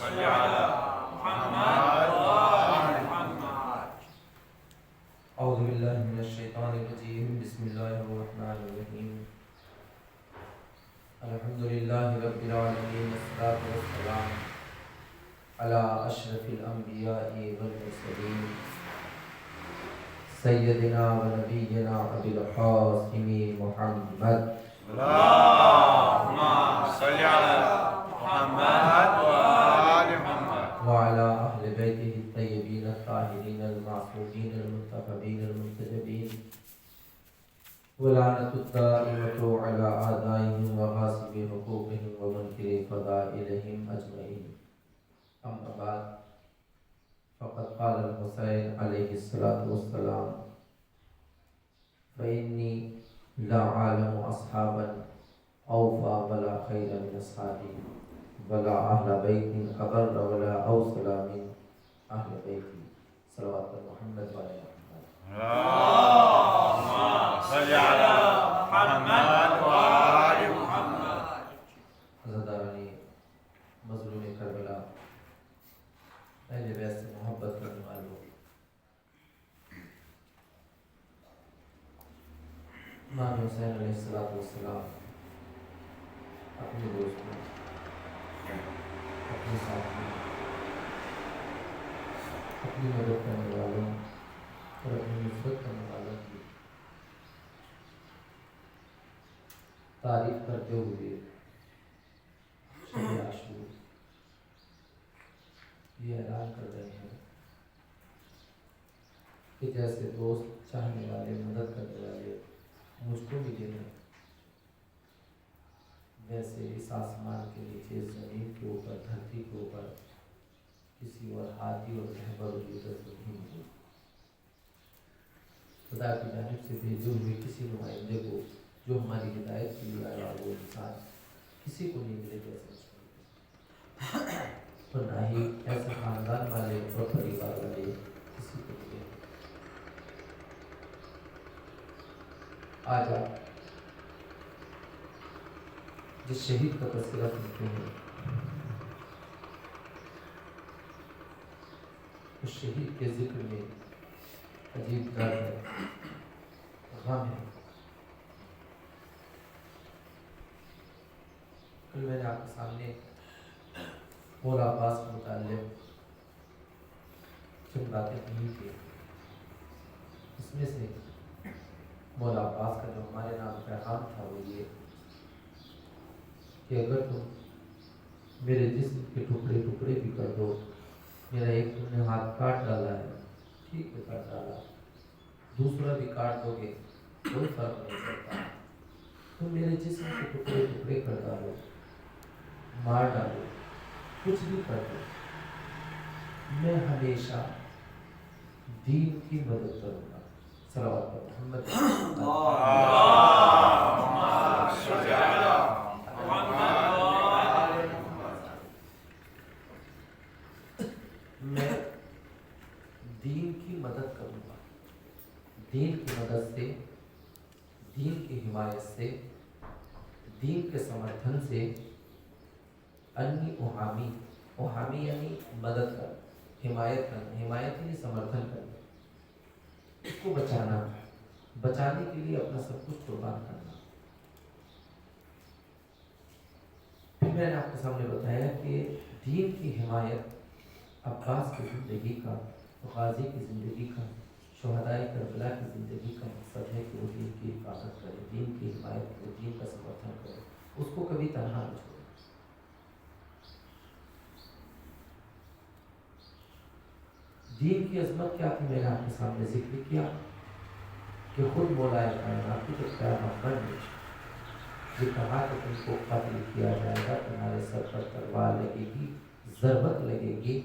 صل على محمد وآل محمد. اعوذ باللہ من الشیطان الرجیم. بسم اللہ الرحمن الرحیم. الحمدللہ رب العالمین، والصلاة والسلام علی اشرف الانبیاء والمرسلین سیدنا و نبینا ابی القاسم محمد. اللهم صل على محمد وآل محمد وعلى اہل بیتہ الطیبین الطاہرین المعصومین المنتخبین المنتجبین ولعنت الدائمة على أعدائهم وغاصب حقوقهم ومنكر فضائلهم أجمعين. أما بعد، فقد قال الحسين عليه الصلاة والسلام: فإني لا أعلم أصحابا أوفى ولا خير من أصحابي ولا أهل بيت أبر ولا أوصل من أهل بيتي. صلوات محمد وعلى محمد. اللهم صل على محمد وآل محمد. عزادارانی مظلوم کربلا، اہل بیت سے محبت کرنے والوں، امام حسین علیہ السلام اپنے دوستوں، اپنے ساتھیوں، اپنی مدد کرنے والوں اور اپنی نصرت کرنے والوں کی تعریف کرتے ہوئے شب عاشور یہ اعلان کر رہے ہیں کہ جیسے دوست، چاہنے والے، مدد کرنے والے مجھ کو ملے ہیں، ویسے اس آسمان کے نیچے، زمین کے اوپر، دھرتی کے اوپر کسی اور ہادی اور رہبر و لیڈر کو نہیں ملے. خدا کی جانب سے بھیجے ہوئے کسی نمائندے کو جو ہماری ہدایت کے لیے آیا وہ انسان کسی کو نہیں ملے جیسے اس کو ملے، اور نہ ہی ایسے خاندان والے اور پریوار والے کسی کو ملے. آج آپ جس شہید کا تذکرہ سنتے ہیں، اس شہید کے ذکر میں عجیب درد ہے، غم ہے. کل میں نے آپ کے سامنے مولا عباس کے متعلق چند باتیں کہی تھی. اس میں سے مولا عباس کا جو ہمارے نام پیغام تھا وہ یہ کہ اگر تم میرے جسم کے ٹکڑے ٹکڑے بھی کر دو، میرا ایک تم نے ہاتھ کاٹ ڈالا ہے، ٹھیک ہے کاٹ ڈالا، دوسرا بھی کاٹ دو گے کوئی فرق نہیں پڑتا، تم میرے جسم کے ٹکڑے ٹکڑے کر ڈالو، مار ڈالو، کچھ بھی کر دو، میں ہمیشہ دین کی مدد کروں گا. صلوات محمد. اللهم صل على محمد وآل محمد. میں دین کی مدد کروں گا، دین کی مدد سے، دین کی حمایت سے، دین کے سمرتھن سے، انی احامی، احامی یعنی مدد کر، حمایت کرنا، حمایت یعنی سمرتھن کرنا، اس کو بچانا، بچانے کے لیے اپنا سب کچھ قربان کرنا. پھر میں نے آپ کے سامنے بتایا کہ دین کی حمایت عباس کی زندگی کا، غازی کی زندگی کا، شہداء کربلا کی زندگی کا مقصد ہے کہ وہ دین کی حفاظت کرے، دین کی حمایت کرے، دین کا سمرتھن کرے، اس کو کبھی تنہا نہ چھوڑے. دین کی عظمت کیا تھی میں نے آپ کے سامنے ذکر کیا کہ خود مولا کائنات کے پیغمبر نے یہ کہا کہ تم کو قتل کیا جائے گا، تمہارے سر پر تلوار لگے گی، ضربت لگے گی.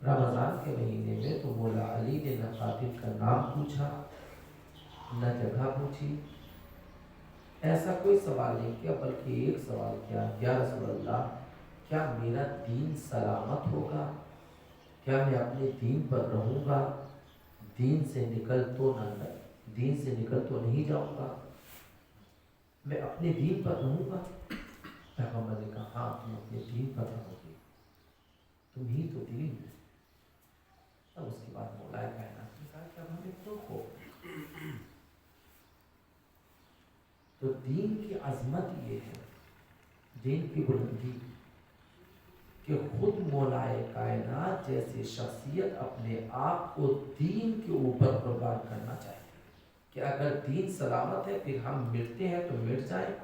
رمضان کے مہینے میں تو مولا علی نے نہ قاتل کا نام پوچھا، نہ جگہ پوچھی، ایسا کوئی سوال نہیں کیا، بلکہ ایک سوال کیا: یا رسول اللہ، کیا میرا دین سلامت ہوگا؟ کیا میں اپنے دین پر رہوں گا؟ دین سے نکل تو نہیں جاؤں گا؟ میں اپنے دین پر رہوں گا؟ پیغمبر نے کہا ہاں تم اپنے دین پر رہو گے. تو دین کی عظمت یہ ہے، دین کی بلندی، کہ خود مولائے کائنات جیسی شخصیت اپنے آپ کو دین کے اوپر قربان کرنا چاہیے کہ اگر دین سلامت ہے پھر ہم مٹتے ہیں تو مٹ جائیں،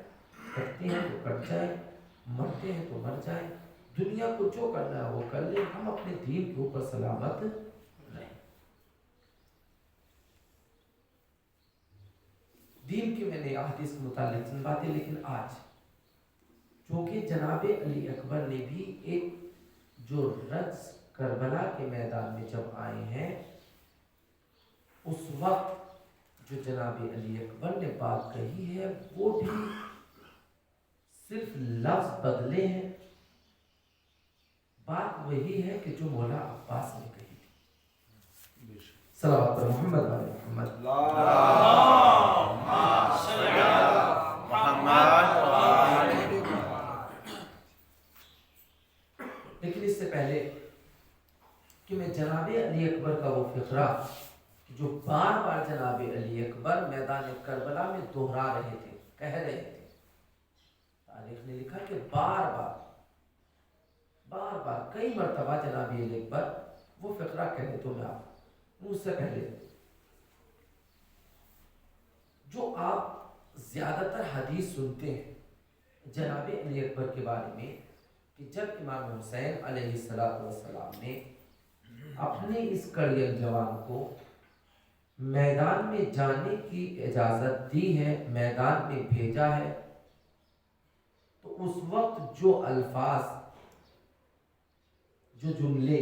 کٹتے ہیں تو کٹ جائیں، مرتے ہیں تو مر جائیں، دنیا کو جو کرنا ہے وہ کر لیں، ہم اپنے دین کے اوپر سلامت رہیں۔ دین کی میں نے احادیث کے متعلق چند باتیں، لیکن آج چونکہ جناب علی اکبر نے بھی ایک جو رقص کربلا کے میدان میں جب آئے ہیں، اس وقت جو جناب علی اکبر نے بات کہی ہے وہ بھی صرف لفظ بدلے ہیں، بات وہی ہے کہ جو مولا عباس نے کہی تھی۔ صلوات محمد علی محمد، اللہم صلی علی محمد وآل محمد۔ لیکن اس سے پہلے کہ میں جناب علی اکبر کا وہ فقرہ جو بار بار جناب علی اکبر میدان کربلا میں دہرا رہے تھے، کہہ رہے تھے، تاریخ نے لکھا کہ بار بار کئی مرتبہ جناب علی اکبر وہ فقرہ کہہ رہے، تو میں آپ اس سے پہلے جو آپ زیادہ تر حدیث سنتے ہیں جناب علی اکبر کے بارے میں کہ جب امام حسین علیہ السلام نے اپنے اس کڑیل جوان کو میدان میں جانے کی اجازت دی ہے، میدان میں بھیجا ہے، تو اس وقت جو الفاظ، جو جملے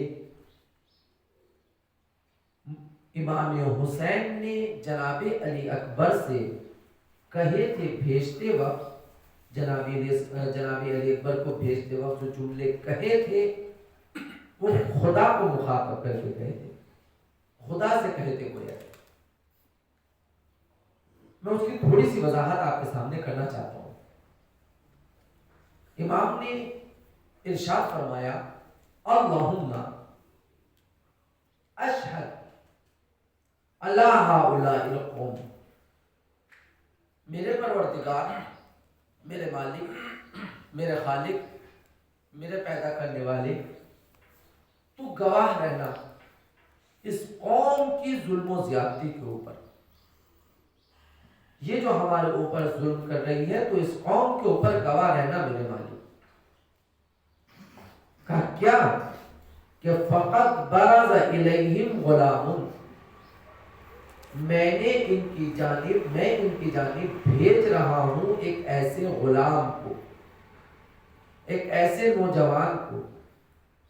امام حسین نے جناب علی اکبر سے کہے تھے بھیجتے وقت، جناب علی اکبر کو بھیجتے وقت جو جملے کہے تھے وہ خدا کو مخاطب کر کے کہے تھے، خدا سے کہے تھے گویا۔ میں اس کی تھوڑی سی وضاحت آپ کے سامنے کرنا چاہتا ہوں۔ امام نے ارشاد فرمایا، اللہم اشہد علی ہؤلاء القوم، میرے پروردگار، میرے مالک، میرے خالق، میرے پیدا کرنے والے، تو گواہ رہنا اس قوم کی ظلم و زیادتی کے اوپر، یہ جو ہمارے اوپر ظلم کر رہی ہے تو اس قوم کے اوپر گواہ رہنا میرے مالک۔ کہا کیا کہ فقط برز الیہم غلام، میں ان کی جانب بھیج رہا ہوں ایک ایسے غلام کو، ایک ایسے نوجوان کو،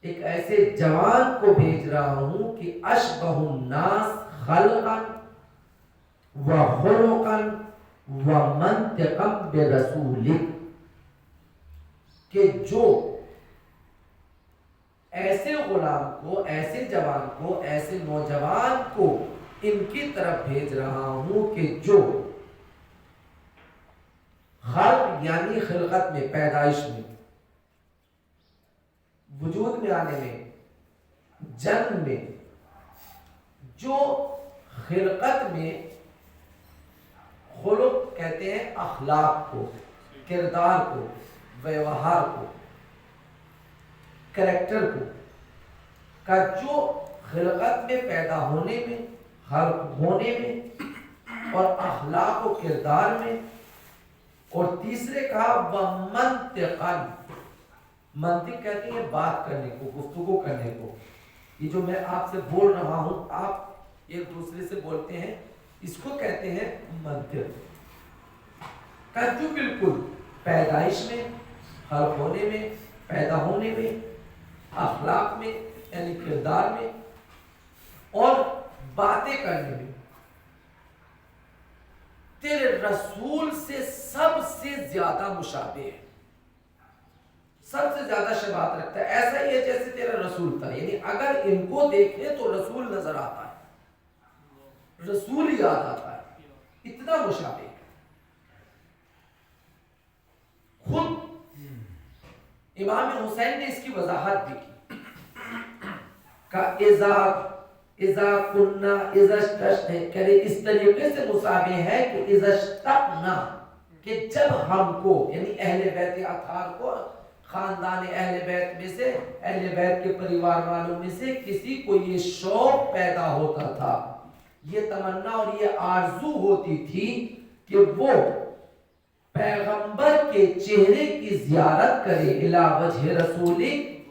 ایک ایسے جوان کو بھیج رہا ہوں کہ اشبہ الناس خلقا و خلقا و منطقا برسولک، کہ جو ایسے غلام کو، ایسے جوان کو، ایسے نوجوان کو ان کی طرف بھیج رہا ہوں کہ جو خلق یعنی خلقت میں، پیدائش میں، وجود میں آنے میں، جنم میں، جو خلقت میں، خلق کہتے ہیں اخلاق کو، کردار کو، ویوہار کو، کریکٹر کو، کا جو خلقت میں پیدا ہونے میں، خلق ہونے میں اور اخلاق و کردار میں، اور تیسرے کہا ومنطقاً، منطق کہتے ہیں بات کرنے کو، گفتگو کرنے کو، یہ جو میں آپ سے بول رہا ہوں آپ ایک دوسرے سے بولتے ہیں، اس کو کہتے ہیں منطق۔ کا جو بالکل پیدائش میں، خلق ہونے میں، پیدا ہونے میں، اخلاق میں یعنی کردار میں اور باتیں کرنے میں تیرے رسول سے سب سے زیادہ مشابہ ہے، سب سے زیادہ شباہت رکھتا ہے، ایسا ہی ہے جیسے تیرا رسول تھا، یعنی اگر ان کو دیکھے تو رسول نظر آتا ہے، رسول یاد آتا ہے، اتنا مشابہ ہے۔ خود امام حسین نے اس کی وضاحت بھی کی، کہا اذا کننا اذا اشتقنا، اس طریقے سے مشابہ ہے کہ اذا اشتقنا، کہ جب ہم کو یعنی اہل بیت اطہار کو خاندان اہل بیت میں سے اہل بیت کے پریوار والوں میں سے کسی کو یہ شوق پیدا ہوتا تھا، یہ تمنا اور یہ آرزو ہوتی تھی کہ وہ پیغمبر کے چہرے کی زیارت کرے، الی وجہ رسول،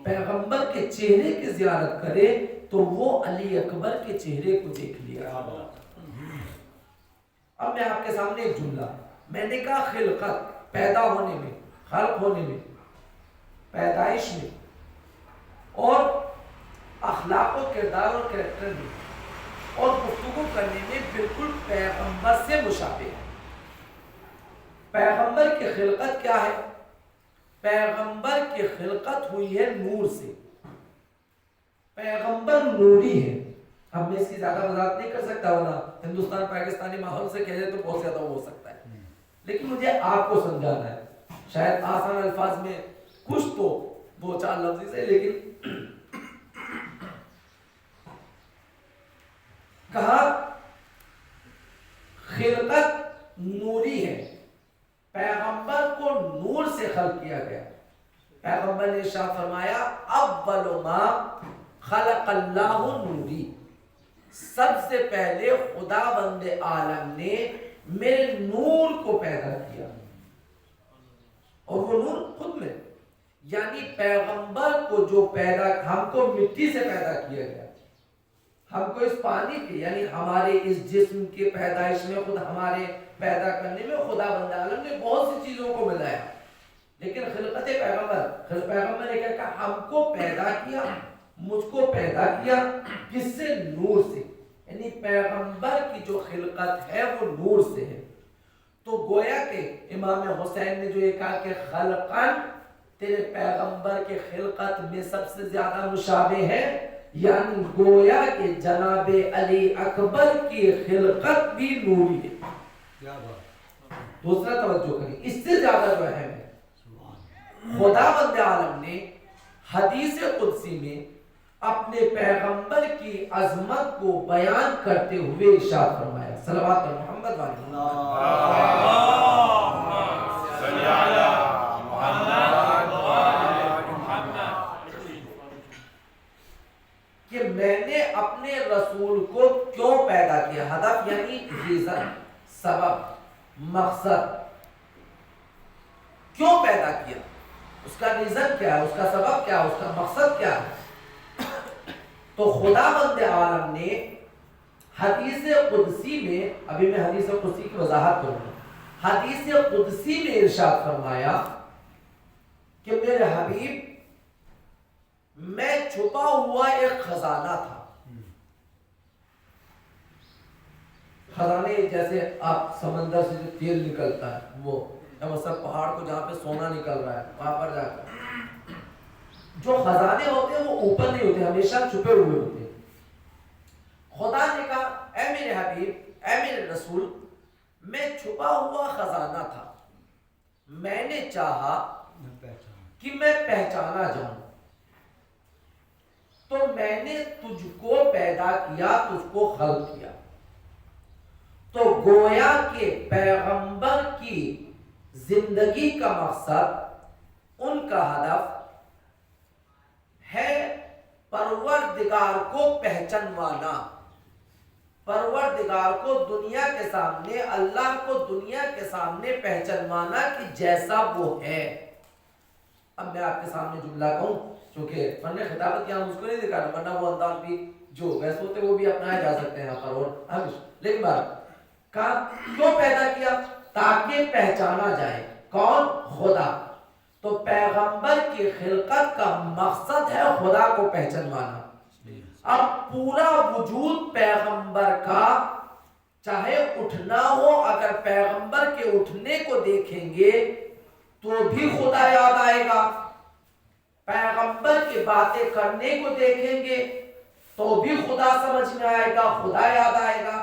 پیغمبر کے چہرے کی زیارت کرے، تو وہ علی اکبر کے چہرے کو دیکھ لیا۔ اب میں آپ کے سامنے ایک جملہ، میں نے کہا خلقت، پیدا ہونے میں، خلق ہونے میں، پیدائش میں، اور اخلاق و کردار اور کریکٹر میں اور گفتگو کرنے میں بالکل پیغمبر سے مشابہ ہے۔ پیغمبر کی خلقت کیا ہے؟ پیغمبر کی خلقت ہوئی ہے نور سے، پیغمبر نوری ہے۔ اب میں اس کی زیادہ وضاحت نہیں کر سکتا، ورنہ ہندوستان پاکستانی ماحول سے کہہ دے تو بہت زیادہ ہو سکتا ہے، لیکن مجھے آپ کو سمجھانا ہے، شاید آسان الفاظ میں کچھ تو دو چار لفظ سے، لیکن کہا خلقت نوری ہے، پیغمبر کو نور سے خلق کیا گیا۔ پیغمبر نے ارشاد فرمایا اول ما خلق اللہ نوری، سب سے پہلے خدا بند عالم نے میرے نور کو پیدا کیا، اور وہ نور خود میں، یعنی پیغمبر کو جو پیدا، ہم کو مٹی سے پیدا کیا گیا، ہم کو اس پانی کے یعنی ہمارے اس جسم کے پیدائش میں، خود ہمارے پیدا کرنے میں خدا بند عالم نے بہت سی چیزوں کو ملایا، لیکن خلقت پیغمبر نے کہا ہم کو پیدا کیا، مجھ کو پیدا کیا، کس سے؟ نور سے، یعنی پیغمبر کی جو خلقت ہے وہ نور سے ہے۔ تو گویا کہ امام حسین نے جو یہ کہا کہ خلقن تیرے پیغمبر کے خلقت میں سب سے زیادہ مشابہ ہے، یعنی گویا کہ جناب علی اکبر کی خلقت بھی نوری ہے۔ دوسرا توجہ کریں، اس سے زیادہ جو اہم ہے، خدا بند عالم نے حدیث قدسی میں اپنے پیغمبر کی عظمت کو بیان کرتے ہوئے ارشاد فرمایا، صلوات محمد کہ میں نے اپنے رسول کو کیوں پیدا کیا، ہدف یعنی ریزن، سبب، مقصد، کیوں پیدا کیا، اس کا ریزن کیا ہے، اس کا سبب کیا ہے، اس کا مقصد کیا ہے؟ تو خدا بند عالم نے حدیث قدسی میں، ابھی میں حدیث قدسی کی وضاحت کروں گا، حدیث قدسی میں ارشاد فرمایا کہ میرے حبیب میں چھپا ہوا ایک خزانہ تھا۔ خزانے جیسے آپ سمندر سے جو تیل نکلتا ہے، وہ سب پہاڑ کو جہاں پہ سونا نکل رہا ہے وہاں پر جا کر جو خزانے ہوتے ہیں وہ اوپر نہیں ہوتے، ہمیشہ چھپے ہوئے ہوتے ہیں۔ خدا نے کہا اے میرے حبیب، اے میرے رسول، میں چھپا ہوا خزانہ تھا، میں نے چاہا کہ میں پہچانا جاؤں، تو میں نے تجھ کو پیدا کیا، تجھ کو خلق کیا۔ تو گویا کہ پیغمبر کی زندگی کا مقصد، ان کا ہدف ہے پروردگار کو پہچانوانا، پروردگار کو دنیا کے سامنے، اللہ کو دنیا کے سامنے پہچانوانا کہ جیسا وہ ہے۔ اب میں آپ کے سامنے جملہ کہوں، چونکہ فن خطابت یہاں مجھ کو نہیں دکھا رہا، ورنہ وہ انداز بھی جو ویسے ہوتے وہ بھی اپنائے جا سکتے ہیں یہاں پر، اور لیکن بات کہا کیوں پیدا کیا؟ تاکہ پہچانا جائے، کون؟ خدا۔ تو پیغمبر کی خلقت کا مقصد ہے خدا کو پہچانوانا۔ اب پورا وجود پیغمبر کا چاہے اٹھنا ہو، اگر پیغمبر کے اٹھنے کو دیکھیں گے تو بھی خدا یاد آئے گا، پیغمبر کی باتیں کرنے کو دیکھیں گے تو بھی خدا سمجھ میں آئے گا، خدا یاد آئے گا۔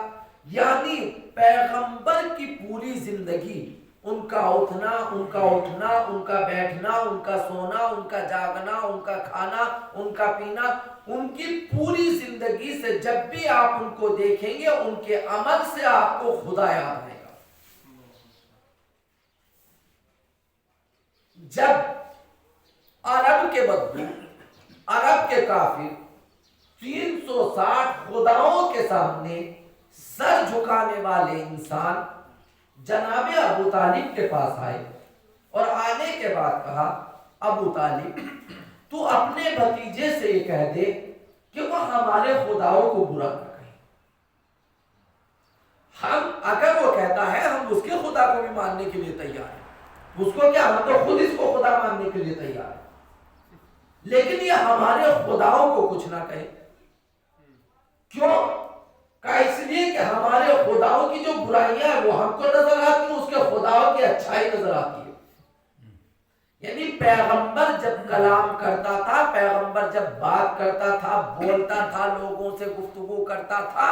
یعنی پیغمبر کی پوری زندگی، ان کا اٹھنا، ان کا اٹھنا، ان کا بیٹھنا، ان کا سونا، ان کا جاگنا، ان کا کھانا، ان کا پینا، ان کی پوری زندگی سے جب بھی آپ ان کو دیکھیں گے، ان کے عمل سے آپ کو خدا یاد آئے گا۔ جب عرب کے بدو، عرب کے کافر 360 خداؤں کے سامنے سر جھکانے والے انسان جناب ابو طالب کے پاس آئے اور آنے کے بعد کہا ابو طالب تو اپنے بھتیجے سے یہ کہہ دے کہ وہ ہمارے خداؤں کو برا نہ کہے. ہم اگر وہ کہتا ہے ہم اس کے خدا کو بھی ماننے کے لیے تیار ہیں، اس کو کیا، ہم تو خود اس کو خدا ماننے کے لیے تیار ہیں، لیکن یہ ہمارے خداؤں کو کچھ نہ کہے. کیوں کہ اس لیے کہ ہمارے خداؤں کی جو برائیاں ہیں وہ ہم کو نظر آتی ہیں، اس کے خداؤں کی اچھائی نظر آتی ہے. یعنی پیغمبر جب کلام کرتا تھا، پیغمبر جب بات کرتا تھا، بولتا تھا، لوگوں سے گفتگو کرتا تھا،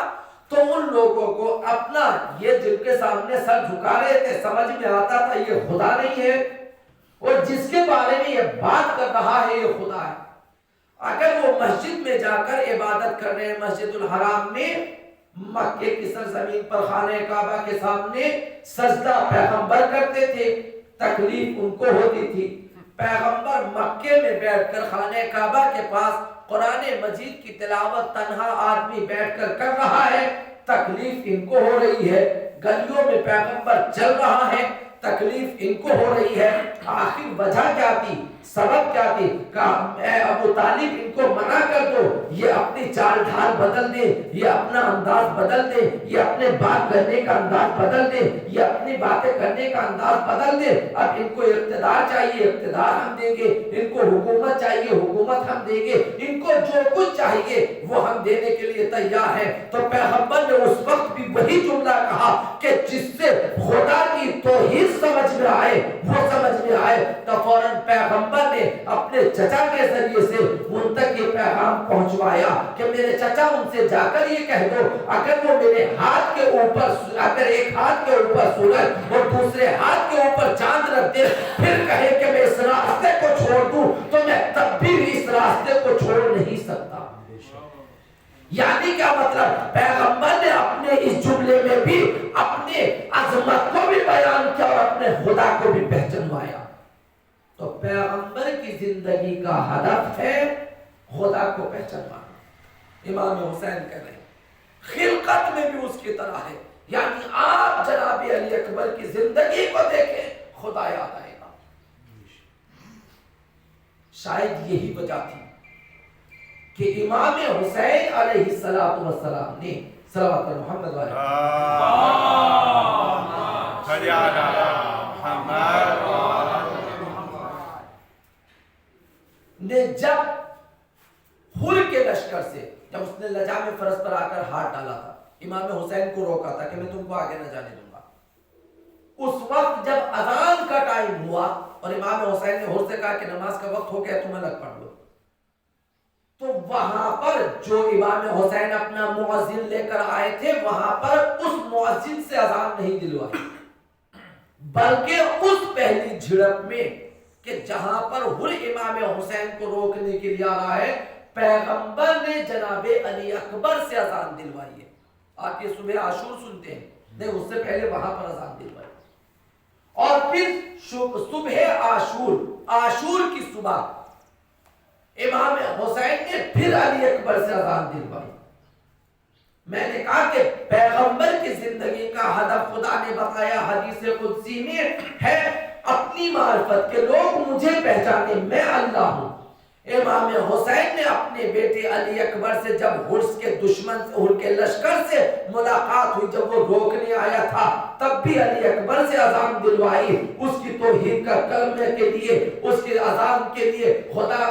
تو ان لوگوں کو اپنا یہ جن کے سامنے سر جھکا رہے تھے سمجھ میں آتا تھا یہ خدا نہیں ہے، اور جس کے بارے میں یہ بات کر رہا ہے یہ خدا ہے. اگر وہ مسجد میں جا کر عبادت کر رہے ہیں، مسجد الحرام میں، مکے کی سرزمین پر خانہ کعبہ کے سامنے سجدہ پیغمبر کرتے تھے، تکلیف ان کو ہوتی تھی. پیغمبر مکے میں بیٹھ کر خانہ کعبہ کے پاس قرآن مجید کی تلاوت تنہا آدمی بیٹھ کر کر رہا ہے، تکلیف ان کو ہو رہی ہے. گلیوں میں پیغمبر چل رہا ہے، تکلیف ان کو ہو رہی ہے. آخر وجہ کیا تھی، سبب کیا تھی؟ کہا اے ابو طالب ان کو منع کر دو، یہ اپنی چال ڈھال بدل دیں، یہ اپنا انداز بدل دیں، یہ اپنے بات کرنے کا انداز بدل دیں، یہ اپنی باتیں کرنے کا انداز بدل دیں. اب ان کو اقتدار چاہیے، اقتدار ہم دیں گے، ان کو حکومت چاہیے، حکومت ہم دیں گے، ان کو جو کچھ چاہیے وہ ہم دینے کے لیے تیار ہیں. تو پیغمبر نے اس وقت بھی وہی جملہ کہا کہ جس سے خدا کی توحید سمجھ میں آئے، وہ سمجھ میں آئے. تو فوراً پیغمبر نے اپنے چچا کے ذریعے سے ان تک یہ پیغام پہنچوایا کہ میرے چچا ان سے جا کر یہ کہہ دو اگر وہ میرے ہاتھ کے اوپر، اگر ایک ہاتھ کے اوپر سورج اور دوسرے ہاتھ کے اوپر چاند رکھ دے، پھر کہے کہ میں اس راستے کو چھوڑ دوں، تو میں تب بھی اس راستے کو چھوڑ نہیں سکتا. یعنی کیا مطلب، پیغمبر نے اپنے اس جملے میں بھی اپنے عظمت کو بھی بیان کیا اور اپنے خدا کو بھی پہچانوایا. تو پیغمبر کی زندگی کا ہدف ہے خدا کو پہچانوانا. امام حسین کہہ رہے ہیں خلقت میں بھی اس کی طرح ہے، یعنی آپ جناب علی اکبر کی زندگی کو دیکھیں خدا یاد آئے گا. شاید یہی وجہ تھی کہ امام حسین علیہ السلام نے صلوات محمد نے جب حر کے لشکر سے، جب اس نے لجام فرس پر آ کر ہاتھ ڈالا تھا، امام حسین کو روکا تھا کہ میں تم کو آگے نہ جانے دوں گا. اس وقت جب اذان کا ٹائم ہوا اور امام حسین نے حر سے کہا کہ نماز کا وقت ہو گیا تم الگ پڑھ لو، تو وہاں پر جو امام حسین اپنا مؤذن لے کر آئے تھے وہاں پر اس مؤذن سے اذان نہیں دلوائی، بلکہ اس پہلی جھڑپ میں کہ جہاں پر حر امام حسین کو روکنے کے لیے آ رہا ہے، پیغمبر نے جناب علی اکبر سے اذان دلوائی ہے. آپ یہ صبح عاشور سنتے ہیں، نہیں اس سے پہلے وہاں پر اذان دلوائی. اور پھر صبح عاشور کی صبح امام حسین نے پھر علی اکبر سے اذان دلوائی. میں نے کہا کہ پیغمبر کی زندگی کا ہدف خدا نے بتایا حدیث قدسی میں ہے اپنی معرفت کے لوگ مجھے پہچانے میں اللہ ہوں. امام حسین نے اپنے بیٹے علی اکبر سے جب حرس کے دشمن حر کے لشکر سے ملاقات ہوئی، جب وہ روکنے آیا تھا تب بھی علی اکبر سے اذان دلوائی اس کی توحید کا کلمے کے لیے، اس کی اذان کے لیے. خدا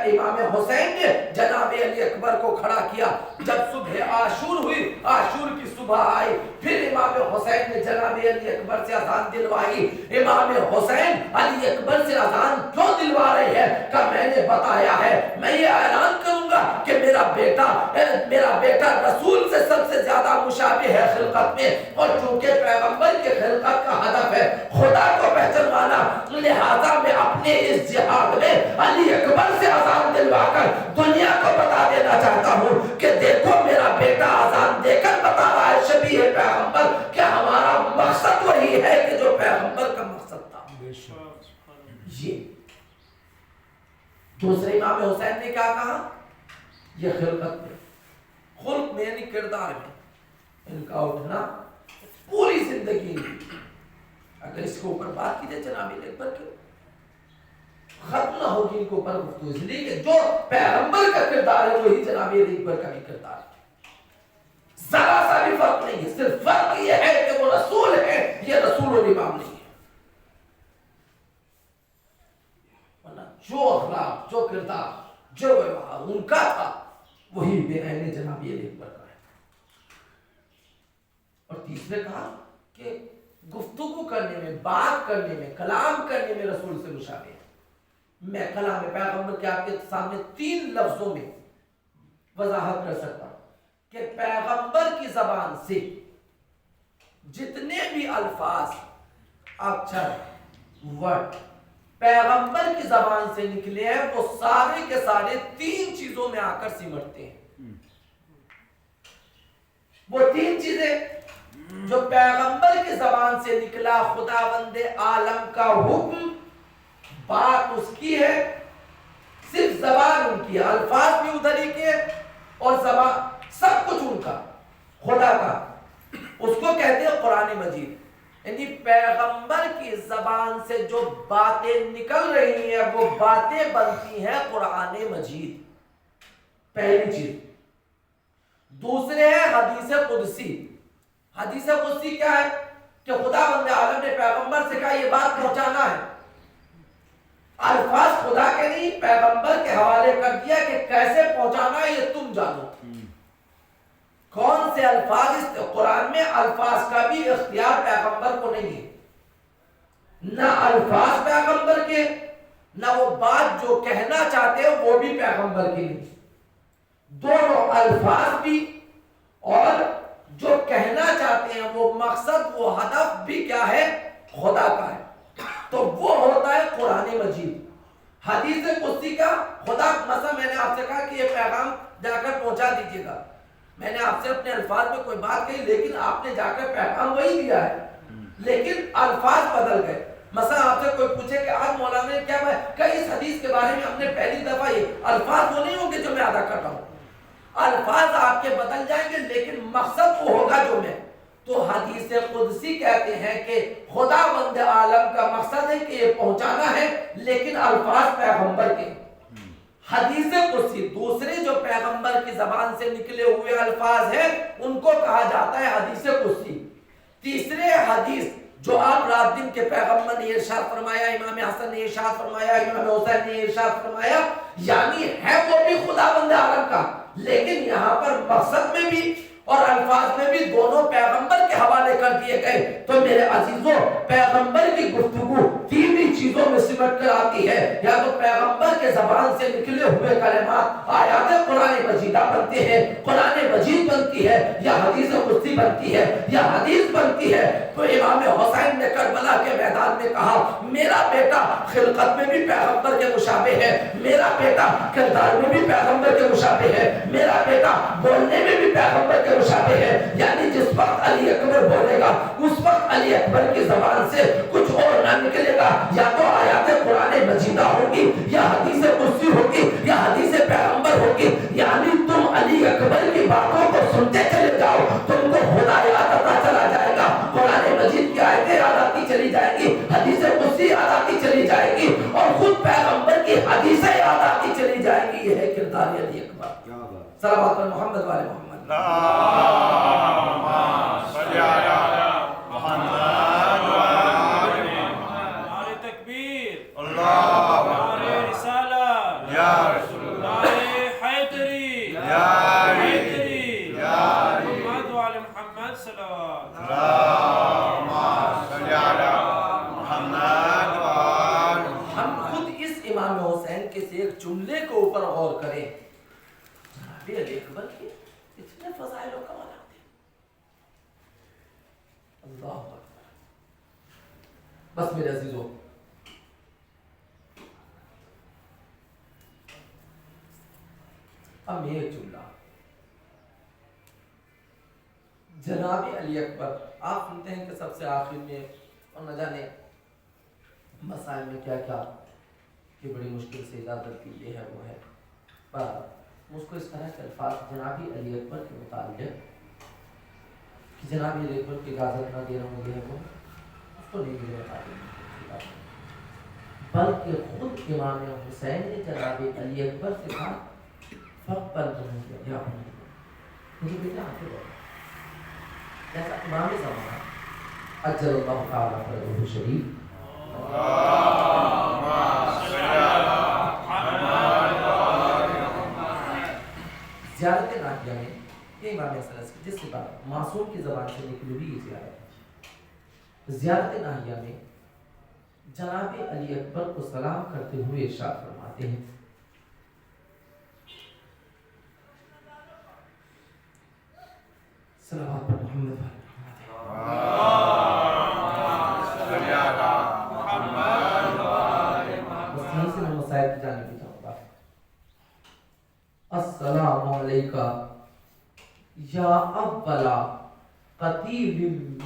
امام حسین نے جناب علی اکبر کو کھڑا کیا. جب صبح عاشور ہوئی، عاشور کی صبح آئی، پھر امام حسین نے جناب علی اکبر سے اذان دلوائی. امام حسین علی اکبر سے اذان کیوں دلوا رہے ہیں کہ میں نے بتایا ہے میں یہ اعلان کروں گا کہ میرا بیٹا رسول سے سب سے زیادہ مشابہ ہے خلقت میں، اور چونکہ پیغمبر کے خلقت کا ہدف ہے خدا کو پہچانوانا، لہذا میں اپنے اس جہاد میں علی اکبر سے اذان دلوا کر دنیا کو بتا دینا چاہتا ہوں کہ دیکھو میرا بیٹا اذان دے کر بتا رہا ہے شبیہ پیغمبر کہ ہمارا مقصد وہی ہے کہ جو پیغمبر کا مقصد تھا. یہ دوسرے امام حسین نے کیا کہا؟ یہ خلقت میں، خلق میں یعنی کردار میں ان کا اٹھنا پوری زندگی میں، اگر اس کے اوپر بات کی جائے جناب اکبر کی ختم نہ ہوگی ان کے اوپر گفتگو، اس لیے کہ جو پیغمبر کا کردار ہے وہی جناب اکبر کا بھی کردار ہے، ذرا سا بھی فرق نہیں ہے، صرف فرق یہ ہے کہ وہ رسول ہے، یہ رسول اور امام نہیں ہے، ورنہ جو اخلاق، جو کردار، جو ویوہار ان کا تھا وہی بے عین جناب اکبر کا ہے۔ اور تیسرے کہا کہ گفتگو کرنے میں، بات کرنے میں، کلام کرنے میں رسول سے مشابہ ہے۔ میں کلام پیغمبر کے آپ کے سامنے 3 لفظوں میں وضاحت کر سکتا ہوں کہ پیغمبر کی زبان سے جتنے بھی الفاظ، اکچر، ورڈ پیغمبر کی زبان سے نکلے ہیں وہ سارے کے سارے 3 چیزوں میں آ کر سمٹتے ہیں۔ وہ 3 چیزیں جو پیغمبر کی زبان سے نکلا، خداوند عالم کا حکم، بات اس کی ہے، صرف زبان ان کی ہے، الفاظ بھی ادھر ہی کے اور زبان سب کچھ ان کا، خدا کا، اس کو کہتے ہیں قرآن مجید۔ یعنی پیغمبر کی زبان سے جو باتیں نکل رہی ہیں وہ باتیں بنتی ہیں قرآن مجید، پہلی چیز۔ دوسرے ہے حدیث قدسی۔ حدیث قدسی کیا ہے؟ کہ خداوند عالم نے پیغمبر سے کہا یہ بات پہنچانا ہے، الفاظ خدا کے نہیں پیغمبر کے حوالے کر دیا کہ کیسے پہنچانا ہے یہ تم جانو۔ کون سے الفاظ اس قرآن میں، الفاظ کا بھی اختیار پیغمبر کو نہیں ہے، نہ الفاظ پیغمبر کے، نہ وہ بات جو کہنا چاہتے ہیں وہ بھی پیغمبر کی نہیں، دونوں الفاظ بھی اور جو کہنا چاہتے ہیں وہ مقصد، وہ ہدف بھی کیا ہے؟ خدا کا ہے، تو وہ ہوتا ہے قرآن مجید۔ حدیث قدسی کا خدا، مثلا میں نے آپ سے کہا کہ یہ پیغام جا کر پہنچا دیجیے گا، میں نے آپ سے اپنے الفاظ میں کوئی بات کہی لیکن آپ نے جا کر پیغام وہی دیا ہے، لیکن الفاظ بدل گئے۔ مثلا آپ سے کوئی پوچھے کہ آج مولانا نے کیا کہ اس حدیث کے بارے میں ہم نے پہلی دفعہ، یہ الفاظ وہ نہیں ہوں گے جو میں ادا کر رہا ہوں، الفاظ آپ کے بدل جائیں گے لیکن مقصد وہ ہوگا جو میں۔ تو حدیث قدسی کہتے ہیں کہ خداوند عالم کا مقصد ہے کہ یہ پہنچانا ہے لیکن الفاظ پیغمبر کے۔ حدیث قدسی دوسرے جو پیغمبر کی زبان سے نکلے ہوئے الفاظ ہیں ان کو کہا جاتا ہے حدیث قدسی۔ تیسرے حدیث جو آپ رات دن کے پیغمبر نے ارشاد فرمایا، امام حسن نے ارشاد فرمایا، امام حسین نے ارشاد فرمایا، یعنی ہے وہ بھی خداوند عالم کا، لیکن یہاں پر مقصد میں بھی اور الفاظ میں بھی دونوں پیغمبر کے حوالے کر دیے گئے۔ تو میرے عزیزوں، پیغمبر کی گفتگو 3 ہی چیزوں میں سمٹ کر آتی ہے، یا تو پیغمبر کے زبان سے نکلے ہوئے کلمات آیات قرآن مجیدہ بنتے ہیں، قرآن مجید بنتی ہے، یا حدیث قدسی بنتی ہے، یا حدیث بنتی ہے۔ تو امام حسین نے کربلا کے میدان میں کہا میرا بیٹا خلقت میں بھی پیغمبر کے مشابہ ہے، میرا بیٹا کردار میں بھی پیغمبر کے مشابہ ہے، میرا بیٹا بولنے میں بھی پیغمبر کے مشابہ ہے۔ یعنی جس وقت علی اکبر بولے گا اس وقت علی اکبر کی زبان سے کچھ اور نہ نکلے گا، یا تو آیات قرآن مجیدہ ہوگی، یا حدیث قدسی ہوگی، یا حدیث پیغمبر ہوگی۔ یعنی تم علی اکبر کی باتوں کو سنتے چلے جاؤ، تم کو خدا یاد آتا چلا جائے گا، قرآن مجید کی آیتیں یاد آتی چلی جائے گی، حدیث قدسی یاد آتی چلی جائے گی، اور خود پیغمبر کی حدیثیں یاد آتی چلی جائے گی۔ یہ ہے کردار علی اکبر۔ صلوات پر محمد والے محمد۔ ایک جملے کے اوپر غور کریں، جناب علی اکبر کے اتنے فضائل و کمالات ہیں، اللہ اکبر۔ بس میرے عزیزوں، اب ایک جملہ جناب علی اکبر، آپ سنتے ہیں کہ سب سے آخر میں اور نہ جانے مسائل میں کیا کیا کہ بڑی مشکل سے اجازت کی یہ ہے وہ ہے، پر مجھ کو اس طرح کے الفاظ جناب علی اکبر کے متعلق کہ جناب علی اکبر کی اجازت نہ دے رہا ہوں یہ ہے وہ، اس کو نہیں ملے بتا دیں، بلکہ خود امام حسین نے جناب علی اکبر سے کہا فقبل یا مجھے بیٹا آگے بڑھو، جیسا امام زمانہ اجل اللہ تعالیٰ فرجہ شریف زیارت ناحیہ میں یہ امام صلی کی جس کے بعد معصوم کی زبان سے نکلی ہوئی یہ زیارت ہے، زیارت ناحیہ میں جناب علی اکبر کو سلام کرتے ہوئے ارشاد فرماتے ہیں صلوات محمد مسائل کی جانب بھی جاؤں گا۔ السلام علیکہ یا اولا قطیب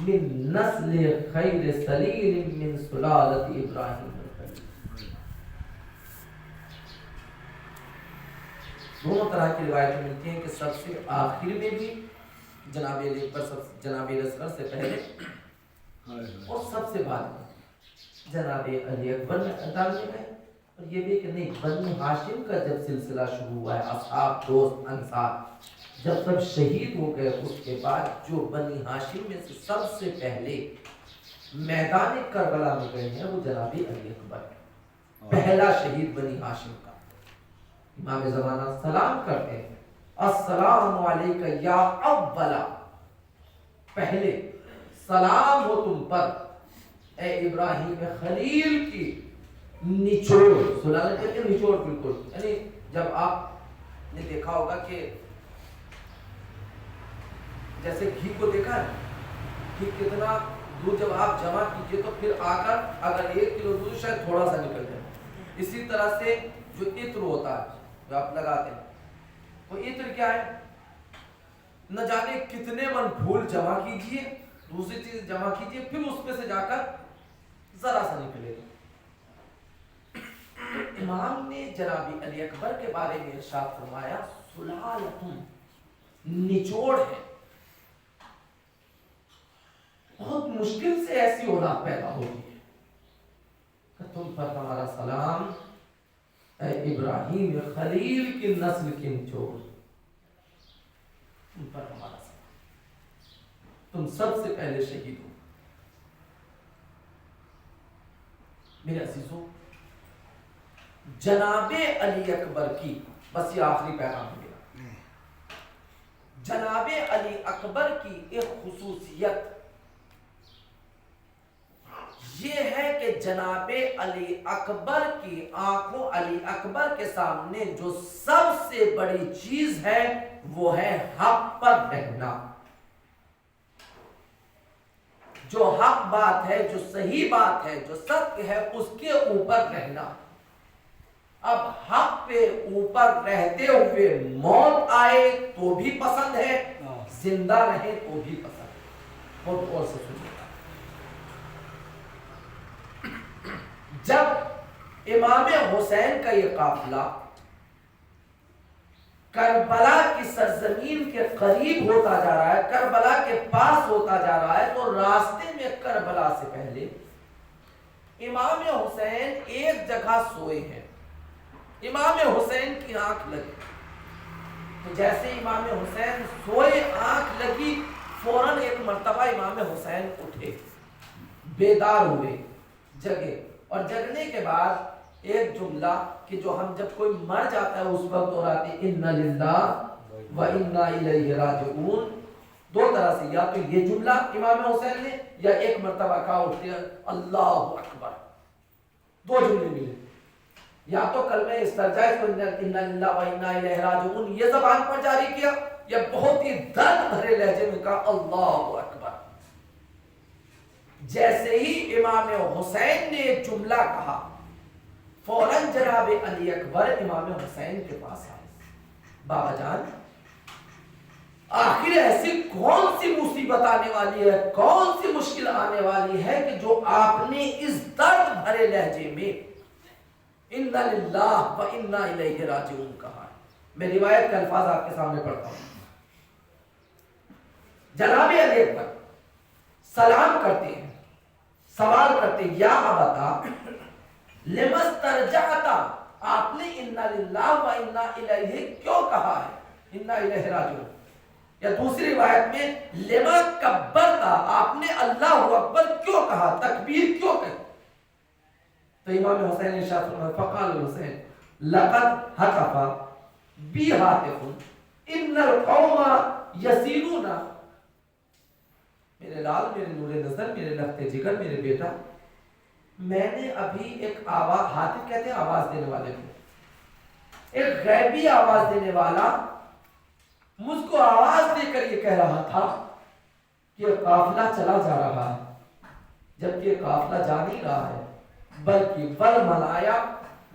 من نسل خیر سلیل من سلالت ابراہیم الخلیل۔ دونوں طرح کی روایتیں ملتی ہیں کہ سب سے آخر میں بھی جناب علی اکبر جناب اصغر سے پہلے اور سب سے بعد میں جناب علی اکبر میں ڈالنے گئے، اور یہ بھی کہ نہیں بنی ہاشم کا جب سلسلہ شروع ہوا ہے، اصحاب دوست انصار جب سب شہید ہو گئے، اس کے بعد جو بنی ہاشم میں سے سب سے پہلے میدان کربلا میں گئے ہیں وہ جناب علی اکبر، پہلا شہید بنی ہاشم کا۔ امام زمانہ سلام کرتے ہیں السلام علیکہ یا اولا، پہلے سلام ہو تم پر اے ابراہیم خلیل کی نچوڑ، سلالت کہتے ہیں نچوڑ، بالکل یعنی جب آپ نے دیکھا ہوگا کہ جیسے گھی کو دیکھا ہے کہ کتنا دودھ جب آپ جمع کیجئے تو پھر آ کر اگر 1 کلو دودھ شاید تھوڑا سا نکل جائے، اسی طرح سے جو عطر ہوتا ہے جو آپ لگاتے ہیں وہ عطر کیا ہے، نہ جانے کتنے من پھول جمع کیجئے، دوسری چیز جمع کیجئے، پھر اس میں سے جا کر ذرا سا نکلے گا۔ امام نے جناب علی اکبر کے بارے میں ارشاد فرمایا سلالتم، نچوڑ ہے، بہت مشکل سے ایسی اولاد پیدا ہوتی ہے کہ تم پر ہمارا سلام اے ابراہیم خلیل کی نسل کی نچوڑ، تم پر ہمارا سلام، تم سب سے پہلے شہید ہو۔ میرے عزیزوں، جناب علی اکبر کی بس یہ آخری پیغام ہے میرا، جناب علی اکبر کی ایک خصوصیت یہ ہے کہ جناب علی اکبر کی آنکھوں، علی اکبر کے سامنے جو سب سے بڑی چیز ہے وہ ہے حق پر رہنا، جو حق بات ہے، جو صحیح بات ہے، جو سچ ہے اس کے اوپر رہنا۔ اب حق پہ اوپر رہتے ہوئے موت آئے تو بھی پسند ہے، زندہ رہے تو بھی پسند ہے۔ بہت غور سے سنیے، جب امام حسین کا یہ قافلہ کربلا کی سرزمین کے قریب ہوتا جا رہا ہے، کربلا کے پاس ہوتا جا رہا ہے، تو راستے میں کربلا سے پہلے امام حسین ایک جگہ سوئے ہیں، امام حسین کی آنکھ لگی، تو جیسے امام حسین سوئے آنکھ لگی فوراً ایک مرتبہ امام حسین اٹھے، بیدار ہوئے، جگے، اور جگنے کے بعد ایک جملہ کہ جو ہم جب کوئی مر جاتا ہے اس وقت اور آتے اِنَّا لِلَّهِ وَإِنَّا إِلَيْهِ رَاجِعُونَ، دو طرح سے، یا تو یہ جملہ امام حسین نے یا ایک مرتبہ کہا اٹھتے اللہ اکبر، دو جملے ملے، یا تو کلمہ استرجاع اِنَّا لِلَّهِ وَإِنَّا إِلَيْهِ رَاجِعُونَ یہ زبان پر جاری کیا، یا بہت ہی درد بھرے لہجے میں کہا اللہ اکبر۔ جیسے ہی امام حسین نے ایک جملہ کہا فوراً جناب علی اکبر امام حسین کے پاس آئے، بابا جان آخر ایسی کون سی مصیبت آنے والی ہے، کون سی مشکل آنے والی ہے کہ جو آپ نے اس درد بھرے لہجے میں اِنَّا لِلَّهِ وَإِنَّا إِلَيْهِ رَاجِعُونَ کہا ہے. میں روایت کے الفاظ آپ کے سامنے پڑھتا ہوں. جناب علی اکبر سلام کرتے ہیں، سوال کرتے ہیں، یا ابتا لِمَ اسْتَرْجَعْتَ، آپ نے اِنَّا لِلَّهِ وَإِنَّا إِلَيْهِ کیوں کہا ہے؟ اِنَّا إِلَيْهِ رَاجِعُونَ. یا دوسری روایت میں لِمَ کبرتا، آپ نے اللہ اکبر کیوں کہا، تکبیر کیوں کہی؟ تو امام حسین نے ارشاد فرمایا فقال الحسین لقد هتف بی هاتف ان القوم یسیرون. میرے لال، میرے نور نظر، میرے نقطۂ جگر، میرے بیٹا، میں نے ابھی ایک آواز، ہاتف کہتے ہیں آواز دینے والے کو، ایک غیبی آواز دینے والا مجھ کو آواز دے کر یہ کہہ رہا تھا کہ قافلہ چلا جا رہا ہے، جبکہ قافلہ جا نہیں رہا ہے، بلکہ بل منایا،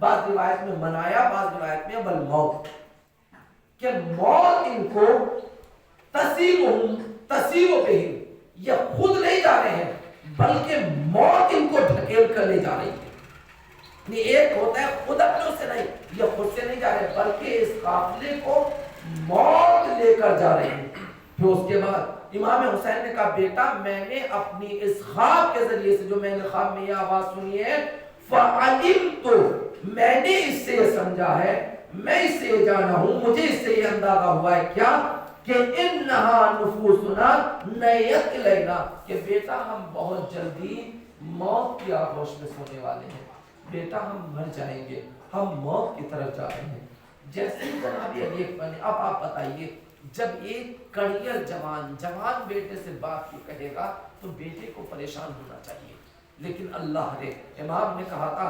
بعض روایت میں منایا، بعض روایت میں بل موت، کہ موت ان کو تسیر بہم، یہ خود نہیں جا رہے ہیں بلکہ موت ان کو ڈھکیل کر لے جا رہی ہے. نہیں، ایک ہوتا ہے خود اپنے سے نہیں، یہ خود سے نہیں جا رہے بلکہ اس قافلے کو موت لے کر جا رہے ہیں. پھر اس کے بعد امام حسین نے کہا بیٹا، میں نے اپنی اس خواب کے ذریعے سے جو میں نے خواب میں یہ آواز سنی ہے، فَعَلِمْتُ، میں نے اس سے یہ سمجھا ہے، میں اس سے یہ جانا ہوں، مجھے اس سے یہ اندازہ ہوا ہے کیا کہ اِنَّهَا نُفُوسُنَا نَيَتْ إِلَيْنَا، کہ بیٹا ہم بہت جلدی موت کی آغوش میں سونے والے ہیں، بیٹا ہم مر جائیں گے، ہم موت کی طرف جا رہے ہیں. جیسے جناب علی اکبر نے، اب آپ بتائیے، جب ایک کڑیل جوان بیٹے سے بات کیوں کہے گا تو بیٹے کو پریشان ہونا چاہیے، لیکن اللہ نے، امام نے کہا تھا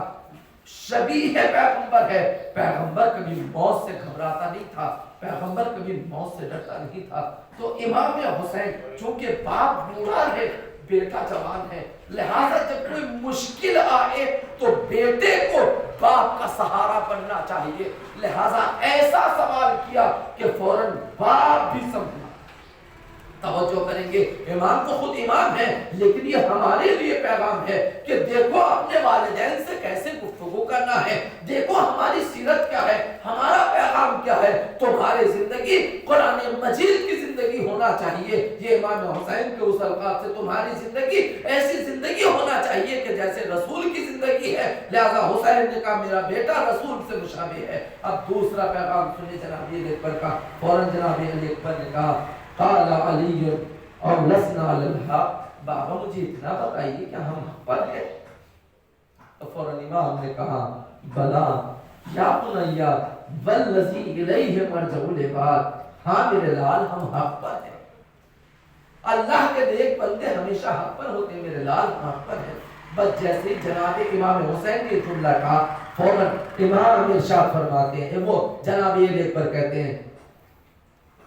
شبیہ پیغمبر ہے، پیغمبر کبھی موت سے گھبراتا نہیں تھا، پیغمبر کبھی موت سے ڈرتا نہیں تھا. تو امام حسین چونکہ باپ بوڑھا ہے، بیٹا جوان ہے، لہذا جب کوئی مشکل آئے تو بیٹے کو باپ کا سہارا بننا چاہیے، لہذا ایسا سوال کیا کہ فوراً باپ بھی سمجھا. توجہ کریں گے، امام تو خود امام ہے، لیکن یہ ہمارے لیے پیغام ہے کہ دیکھو اپنے والدین سے کیسے گفتگو کرنا ہے، دیکھو ہماری سیرت کیا ہے، ہمارا پیغام کیا ہے. تمہاری زندگی قرآن مجید کی زندگی ہونا چاہیے. یہ امام حسین کے اس الفاظ سے تمہاری زندگی ایسی زندگی ہونا چاہیے کہ جیسے رسول کی زندگی ہے. لہذا حسین نے کہا میرا بیٹا رسول سے مشابہ ہے. اب دوسرا پیغام سنیں جناب علی اکبر کا. فوراً جناب علی اکبر نے کہا قال علی اور لسنا علی الحق، بابا مجھے اتنا بتائیے کہ ہم حق پر ہیں. تو فوراً امام نے کہا بلا یا بنیا والذی الیہ مرجع العباد، ہاں میرے لال ہم حق پر ہیں، اللہ کے نیک بندے ہمیشہ حق پر ہوتے ہیں، میرے لال ہم حق پر ہیں. بس جیسے جناب امام حسین نے جملہ کہا فوراً امام ارشاد فرماتے ہیں، وہ جناب علی اکبر کہتے ہیں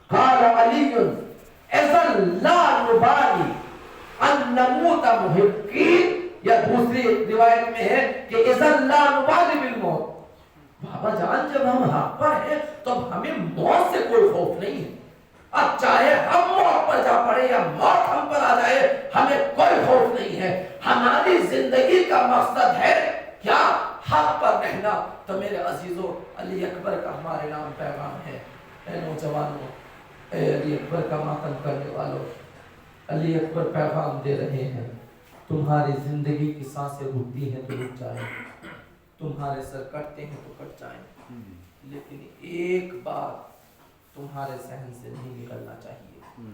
قال علی اذن لا نبالی ان نموت محقین، یا دوسری روایت میں ہے کہ اذن لا نبالی بالموت. بابا جان جب ہم حق پر ہیں تو ہمیں موت سے کوئی خوف نہیں ہے، اب چاہے ہم موت پر جا پڑے یا موت ہم پر آ جائے ہمیں کوئی خوف نہیں ہے. ہماری زندگی کا مقصد ہے کیا؟ حق پر رہنا. تو میرے عزیزوں، علی اکبر کا ہمارے نام پیغام ہے. اے نوجوانوں، اے علی اکبر کا ماتم کرنے والوں، علی اکبر پیغام دے رہے ہیں تمہاری زندگی کی سانسیں رکتی ہیں تو رک جائیں، تمہارے سر کٹتے ہیں تو کٹ جائیں، لیکن ایک بات تمہارے ذہن سے نہیں نکلنا چاہیے،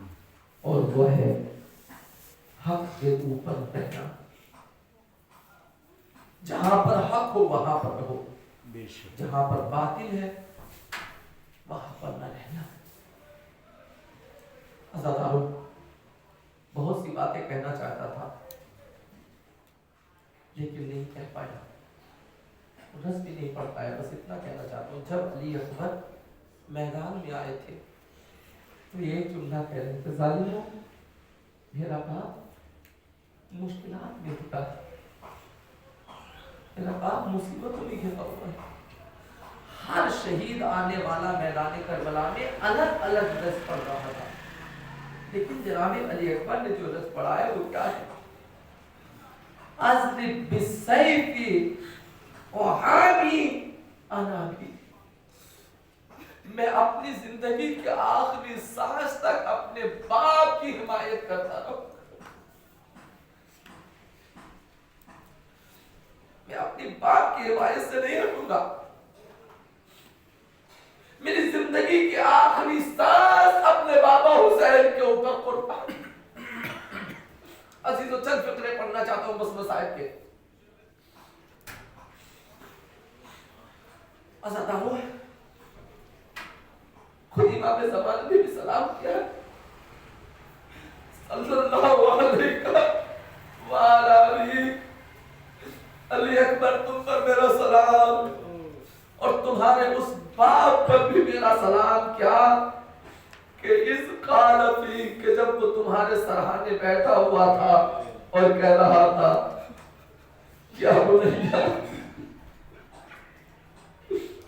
اور وہ ہے حق کے اوپر رہنا. جہاں پر حق ہو وہاں پر رہو، جہاں پر باطل ہے وہاں پر نہ رہنا. عزیزانو، بہت سی باتیں کہنا چاہتا تھا لیکن نہیں کہہ پایا، رس بھی نہیں پڑھ پایا. بس اتنا کہنا چاہتا ہوں، جب علی اکبر میدان میں آئے تھے تو ایک جملہ کہہ رہے تھے ظالموں میرا باپ مشکلات میں ہوتا ہے، میرا باپ مصیبتوں میں گھرا ہوا ہے. ہر شہید آنے والا میدان کربلا میں الگ الگ رس پڑھ رہا تھا، لیکن جناب علی اکبر نے جو رس پڑھا ہے وہ کیا ہے؟ اضرب بالسیف وحامی انا بھی، میں اپنی زندگی کے آخری سانس تک اپنے باپ کی حمایت کرتا رہوں. میں اپنی باپ کی حمایت سے نہیں ہٹوں گا. میری زندگی کے آخری سانس اپنے بابا حسین کے اوپر قربان. عزیزو چند فقرے پڑھنا چاہتا ہوں بس مسائب کے. عزادارو، خود امام زمان نے بھی سلام کیا ہے صلی اللہ علیہ وآلہ. علی اکبر تم پر میرا سلام اور تمہارے اس باپ پر بھی میرا سلام. کیا کہ اس قالفی کہ جب وہ تمہارے سرحانے بیٹھا ہوا تھا اور کہہ رہا تھا کیا بنیا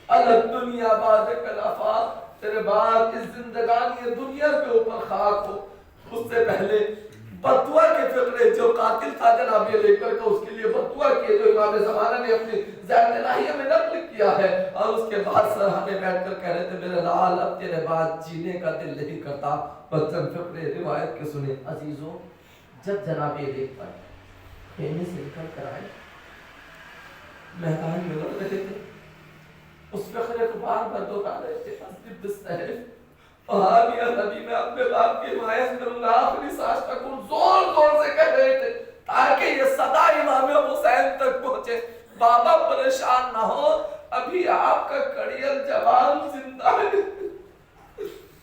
الگ دنیا بعد کلافا، تیرے بعد اس زندگانی دنیا کے اوپر خاک ہو. اس سے پہلے بدعا کے فقرے جو قاتل تھا جناب علی اکبر کا اس کے لیے بدعا کیے جو امام زمانہ نے اپنی ذہن الہیہ میں نقل کیا ہے. اور اس کے بعد سرحانے بیٹھ کر کہہ رہے تھے میرے لال اب تیرے بعد جینے کا دل نہیں کرتا. بس چند فقرے روایت کے سنے. عزیزوں، جب جناب علی اکبر خیمے سے نکل کر آئے میدان میں لڑ رہے تھے، اس فقرے کو بار بار دوہرا رہے تھے اصدب بالسیف اور یا نبی میں اپنے باپ کی حمایت کروں گا آخری سانس تک. زور زور سے کہہ رہے تھے تاکہ یہ صدا امام حسین تک پہنچے. بابا پریشان نہ ہو، ابھی آپ کا کڑیل جوان زندہ ہے.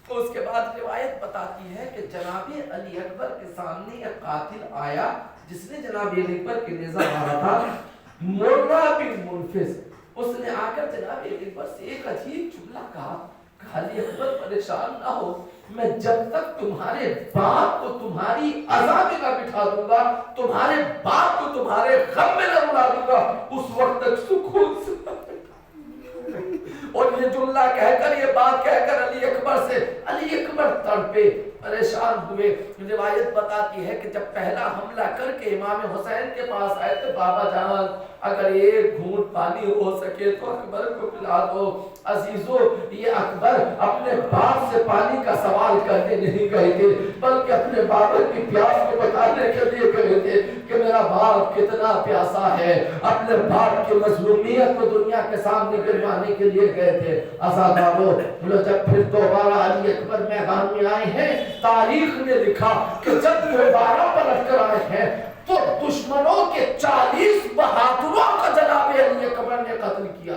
اس کے بعد روایت بتاتی ہے کہ جناب علی اکبر کے سامنے ایک قاتل آیا جس نے جناب علی اکبر کے نیزہ مارا تھا، مرہ بن منفذ. اس نے آ کر جناب علی اکبر سے ایک عجیب جملہ کہا، علی اکبر پریشان نہ ہو، میں جب تک تمہارے باپ کو تمہاری عزا میں نہ بٹھا دوں گا، تمہارے باپ کو تمہارے غم میں نہ رلا دوں گا، اس وقت تک سکون سے. اور یہ جملہ کہہ کر، یہ بات کہہ کر علی اکبر سے علی اکبر تڑپے، پریشان ہوئے. روایت بتاتی ہے کہ جب پہلا حملہ کر کے امام حسین کے پاس آئے تو بابا جان اگر ایک گھونٹ پانی ہو سکے تو اکبر کو پلا دو. عزیزو، یہ اکبر اپنے باپ سے پانی کا سوال کرنے نہیں گئے تھے بلکہ اپنے بابا کی پیاس کو بتانے کے لیے گئے تھے کہ میرا باپ کتنا پیاسا ہے. اپنے باپ کی مظلومیت کو دنیا کے سامنے گروانے کے لیے گئے تھے. عزادارو، جب پھر دوبارہ علی اکبر میدان میں آئے ہیں، تاریخ نے لکھا کہ جب دوبارہ پلٹ کر آئے ہیں تو دشمنوں کے 40 بہادروں کا جناب علی اکبر نے قتل کیا،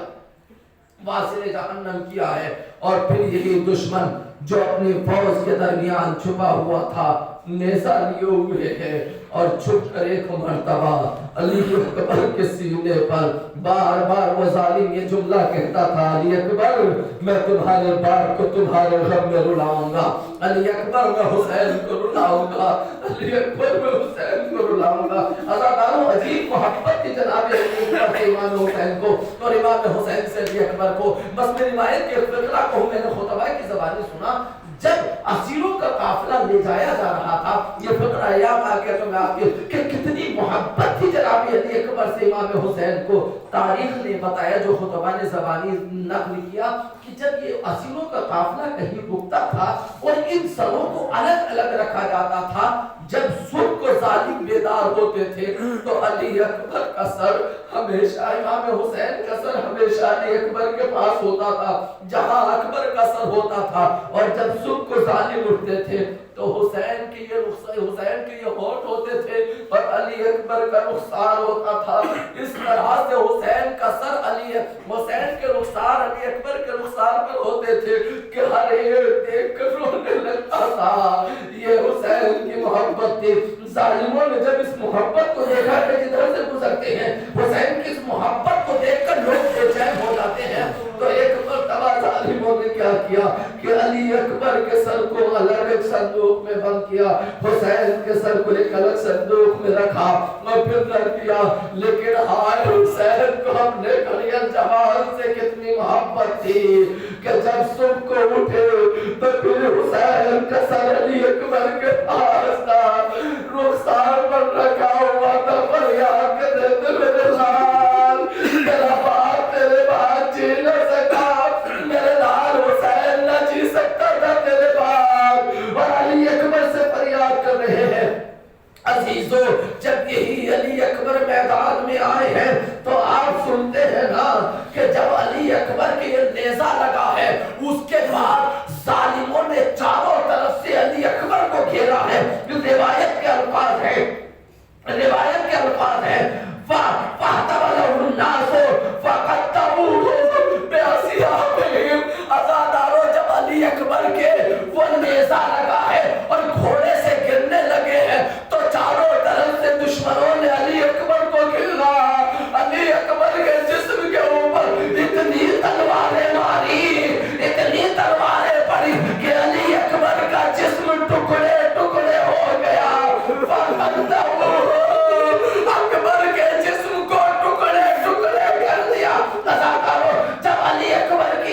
واصل جہنم کیا ہے. اور پھر یہی دشمن جو اپنی فوج کے درمیان چھپا ہوا تھا نیزہ لیے ہوئے ہے اور چھپ کر ایک مرتبہ علی اکبر کے سینے پر بار بار وہ ظالم یہ جملہ کہتا تھا، علی اکبر میں تمہارے باپ کو تمہارے غم میں رلاؤں گا، علی اکبر میں حسین کو رلاؤں گا، علی اکبر میں حسین کو رلاؤں گا. عزاداروں، عجیب محبت کی جناب علی اکبر سے امام حسین کو اور امام حسین سے علی اکبر کو. بس میں روایت کے فقرہ کو میں نے خطبہ کی زبانی سنا. جب اسیروں کا قافلہ لے جایا جا رہا تھا، یہ فقرہ یاد آ گیا تو میں آپ کے کہ کتنی محبت تھی جناب علی اکبر سے امام حسین کو. تاریخ نے بتایا جو خطبہ نے زبانی نقل کیا کہ جب یہ اسیروں کا قافلہ کہیں رکتا تھا اور ان سروں کو الگ الگ رکھا جاتا تھا، جب صبح کو ظالم بیدار ہوتے تھے تو علی اکبر کا سر ہمیشہ، امام حسین کا سر ہمیشہ علی اکبر کے پاس ہوتا تھا جہاں اکبر کا سر ہوتا تھا. اور جب صبح کو ظالم اٹھتے تھے تو حسین کے یہ ہونٹ ہوتے تھے اور علی اکبر کا رخسار ہوتا تھا. اس طرح سے حسین کا سر حسین کے رخسار علی اکبر کے رخسار پر ہوتے تھے کہ ہر ایک دیکھ کر رونے لگتا تھا. یہ حسین کی محبت تھی. ظالموں نے جب اس محبت کو دیکھا کہ جدھر سے گزرتے ہیں حسین کی اس محبت کو دیکھ کر لوگ بے چین ہو جاتے ہیں، تو ایک مرتبہ ظالموں نے کیا کیا کہ علی اکبر کے سر کو الگ ایک صندوق میں بند کیا، حسین کے سر کو ایک الگ صندوق میں رکھا اور پھر رکھ دیا. لیکن ہائے حسین کو ہم نے کڑیل جوان سے کتنی محبت تھی کہ جب صبح کو اٹھے تو پھر حسین کا سر علی اکبر کے پاس تھا، رخسار پر رکھا ہوا تھا، فریاد کے دیتے میرے لال، میرا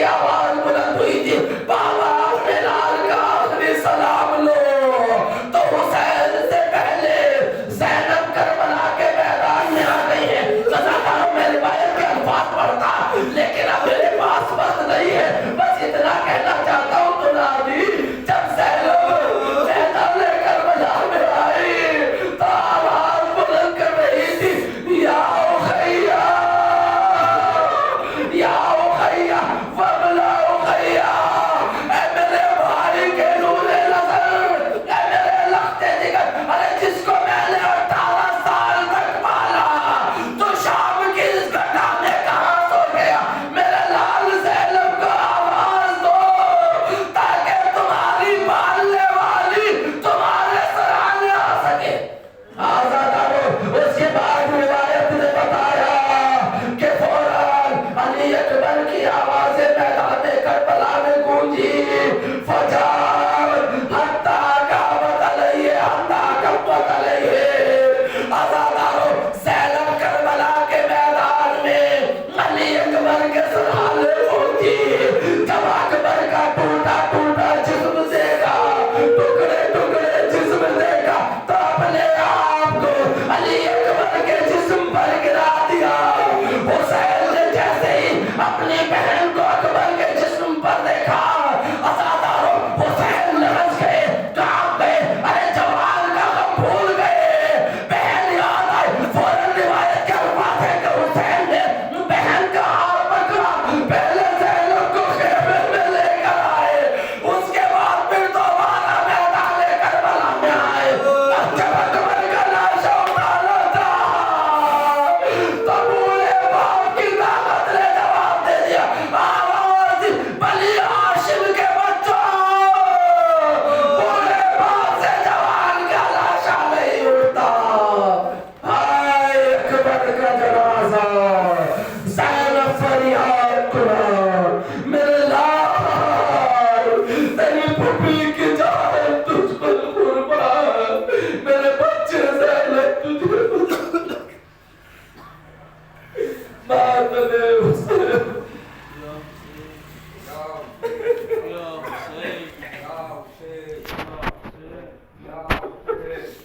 کیا